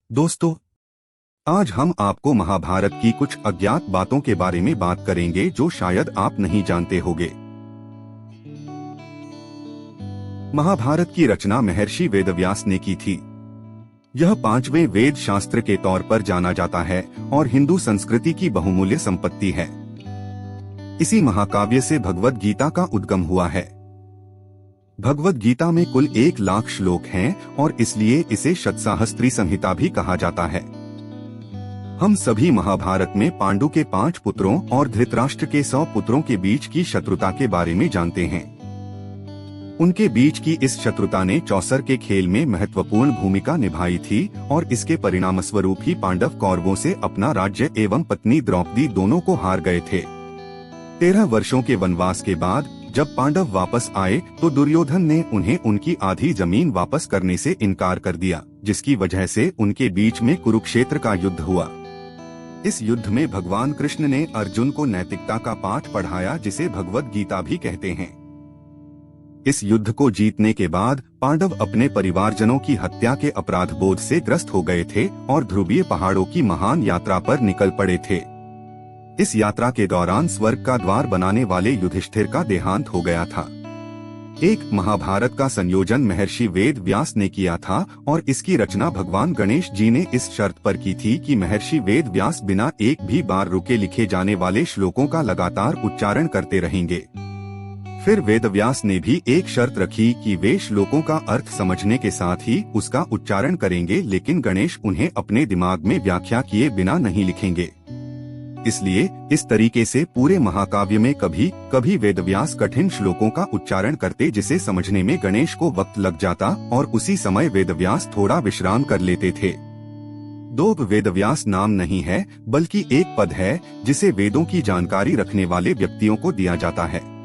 दोस्तों, आज हम आपको महाभारत की कुछ अज्ञात बातों के बारे में बात करेंगे जो शायद आप नहीं जानते होंगे। महाभारत की रचना महर्षि वेदव्यास ने की थी। यह 5वें वेद शास्त्र के तौर पर जाना जाता है और हिंदू संस्कृति की बहुमूल्य संपत्ति है। इसी महाकाव्य से भगवद गीता का उद्गम हुआ है। भगवद गीता में कुल 1,00,000 श्लोक हैं और इसलिए इसे शतसाहस्त्री संहिता भी कहा जाता है। हम सभी महाभारत में पांडु के 5 पुत्रों और धृतराष्ट्र के 100 पुत्रों के बीच की शत्रुता के बारे में जानते हैं। उनके बीच की इस शत्रुता ने चौसर के खेल में महत्वपूर्ण भूमिका निभाई थी और इसके परिणामस्वरूप ही पांडव कौरवों से अपना राज्य एवं पत्नी द्रौपदी दोनों को हार गए थे। 13 वर्षों के वनवास के बाद जब पांडव वापस आए तो दुर्योधन ने उन्हें उनकी आधी जमीन वापस करने से इनकार कर दिया, जिसकी वजह से उनके बीच में कुरुक्षेत्र का युद्ध हुआ। इस युद्ध में भगवान कृष्ण ने अर्जुन को नैतिकता का पाठ पढ़ाया, जिसे भगवद गीता भी कहते हैं। इस युद्ध को जीतने के बाद पांडव अपने परिवारजनों की हत्या के अपराध बोध से ग्रस्त हो गए थे और ध्रुवीय पहाड़ों की महान यात्रा पर निकल पड़े थे। इस यात्रा के दौरान स्वर्ग का द्वार बनाने वाले युधिष्ठिर का देहांत हो गया था। एक महाभारत का संयोजन महर्षि वेद व्यास ने किया था और इसकी रचना भगवान गणेश जी ने इस शर्त पर की थी कि महर्षि वेद व्यास बिना एक भी बार रुके लिखे जाने वाले श्लोकों का लगातार उच्चारण करते रहेंगे। फिर वेदव्यास ने भी एक शर्त रखी कि वे श्लोकों का अर्थ समझने के साथ ही उसका उच्चारण करेंगे, लेकिन गणेश उन्हें अपने दिमाग में व्याख्या किए बिना नहीं लिखेंगे। इसलिए इस तरीके से पूरे महाकाव्य में कभी कभी वेदव्यास कठिन श्लोकों का उच्चारण करते, जिसे समझने में गणेश को वक्त लग जाता और उसी समय वेदव्यास थोड़ा विश्राम कर लेते थे। दोब वेदव्यास नाम नहीं है, बल्कि एक पद है जिसे वेदों की जानकारी रखने वाले व्यक्तियों को दिया जाता है।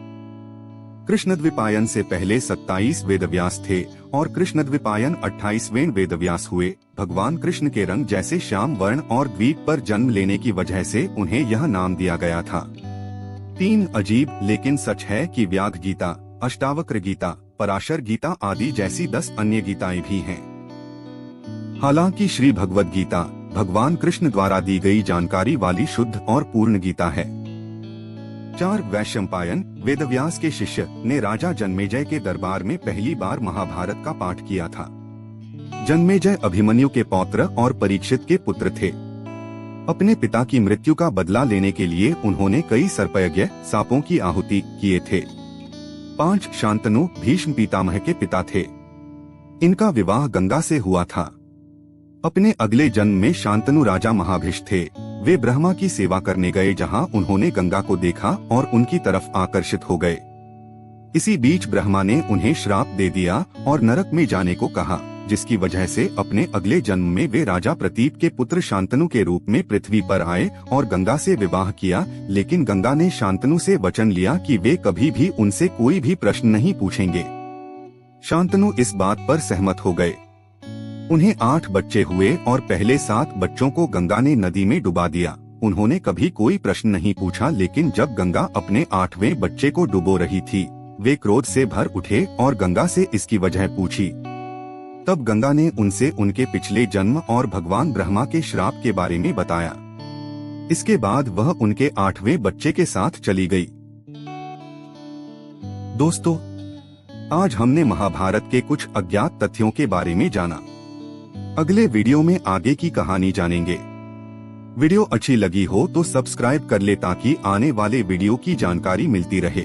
कृष्णद्विपायन से पहले 27 वेदव्यास थे और कृष्णद्विपायन 28वें वेदव्यास हुए। भगवान कृष्ण के रंग जैसे श्याम वर्ण और द्वीप पर जन्म लेने की वजह से उन्हें यह नाम दिया गया था। 3 अजीब लेकिन सच है कि व्याध गीता, अष्टावक्र गीता, पराशर गीता आदि जैसी 10 अन्य गीताएं भी हैं। हालांकि श्री भगवद गीता भगवान कृष्ण द्वारा दी गई जानकारी वाली शुद्ध और पूर्ण गीता है। 4 वैशंपायन वेदव्यास के शिष्य ने राजा जन्मेजय के दरबार में पहली बार महाभारत का पाठ किया था। जन्मेजय अभिमन्यु के पौत्र और परीक्षित के पुत्र थे। अपने पिता की मृत्यु का बदला लेने के लिए उन्होंने कई सर्पयज्ञ सांपों की आहुति किए थे। 5 शांतनु भीष्म पितामह के पिता थे। इनका विवाह गंगा से हुआ था। अपने अगले जन्म में शांतनु राजा महाभिष थे। वे ब्रह्मा की सेवा करने गए, जहां उन्होंने गंगा को देखा और उनकी तरफ आकर्षित हो गए। इसी बीच ब्रह्मा ने उन्हें श्राप दे दिया और नरक में जाने को कहा, जिसकी वजह से अपने अगले जन्म में वे राजा प्रतीप के पुत्र शांतनु के रूप में पृथ्वी पर आए और गंगा से विवाह किया। लेकिन गंगा ने शांतनु से वचन लिया कि वे कभी भी उनसे कोई भी प्रश्न नहीं पूछेंगे। शांतनु इस बात पर सहमत हो गए। उन्हें 8 बच्चे हुए और पहले 7 बच्चों को गंगा ने नदी में डुबा दिया। उन्होंने कभी कोई प्रश्न नहीं पूछा, लेकिन जब गंगा अपने 8वें बच्चे को डुबो रही थी, वे क्रोध से भर उठे और गंगा से इसकी वजह पूछी। तब गंगा ने उनसे उनके पिछले जन्म और भगवान ब्रह्मा के श्राप के बारे में बताया। इसके बाद वह उनके 8वें बच्चे के साथ चली गई। दोस्तों, आज हमने महाभारत के कुछ अज्ञात तथ्यों के बारे में जाना। अगले वीडियो में आगे की कहानी जानेंगे। वीडियो अच्छी लगी हो तो सब्सक्राइब कर ले ताकि आने वाले वीडियो की जानकारी मिलती रहे।